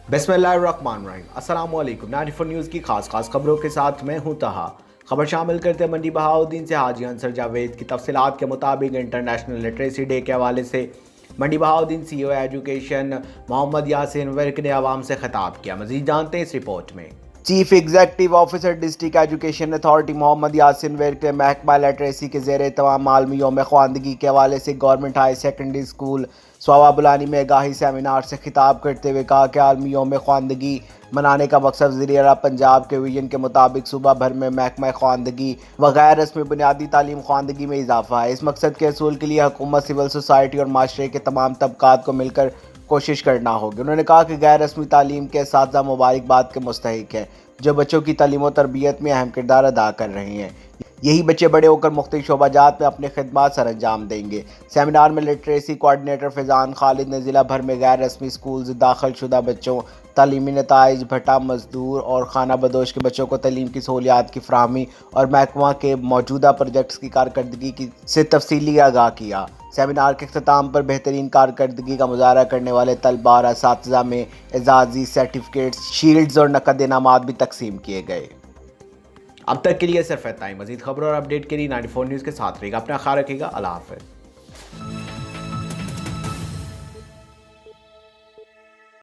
बिस्मिल्लाहिर्रहमानिर्रहीम। अस्सलाम वालेकुम। 94 न्यूज़ की खास खबरों के साथ मैं हूं तहा। खबर शामिल करते हैं मंडी बहाउद्दीन से। हाजी अंसर जावेद की तफसीलात के मुताबिक इंटरनेशनल लिटरेसी डे के हवाले से Mandi Bahauddin CEO education Mohammad Yasin work ने आवाम से खिताब किया। मजीद जानते हैं इस रिपोर्ट में। Chief executive officer district education authority Mohammad Yasin work ने महकमा लिटरेसी के ज़ेर तमाम आलमी यौम ख़वानदगी के हवाले से गवर्नमेंट हाई सेकेंडरी स्कूल स्वावा बुलानी में आगाही सेमिनार से खिताब करते हुए कहा कि आलमी यौम ख़वानदगी मनाने का मकसद वज़ीर-ए-आला पंजाब के विजन के मुताबिक सूबा भर में महकमा ख़वानदगी व गैर रस्मी बुनियादी तालीम ख़वानदगी में इजाफा है। इस मकसद के हसूल के लिए हुकूमत, सिविल सोसाइटी और माशरे के तमाम तबकात को मिलकर कोशिश करना होगी। उन्होंने कहा कि गैर रस्मी तालीम के असातिज़ा मुबारकबाद के मुस्तहिक हैं, जो बच्चों की तालीम और तरबियत में अहम किरदार अदा कर रहे हैं। यही बच्चे बड़े होकर मुख्तलिफ शोबाजात में अपने खिदमात सर अंजाम देंगे। सेमिनार में लिटरेसी कोऑर्डिनेटर फैज़ान खालिद ने ज़िला भर में गैर रस्मी स्कूल दाखिल शुदा बच्चों, तालीमी नताइज, भट्टा मजदूर और खाना बदोश के बच्चों को तालीम की सहूलियात की फराहमी और महकमा के मौजूदा प्रोजेक्ट्स की कारकर्दगी से तफसीली आगाह किया। सेमिनार के अख्ताम पर बेहतरीन कारकर्दगी का मुजाहरा करने वाले तलबा और असातिज़ा में एजाज़ी सर्टिफिकेट्स, शील्ड्स और नकद इनामात भी तकसीम किए गए। अब तक के लिए सिर्फ इतना ही। मज़ीद खबरों और अपडेट के लिए 94 न्यूज़ के साथ रहिएगा। अपना ख्याल रखिएगा। अल्लाह हाफ़िज़।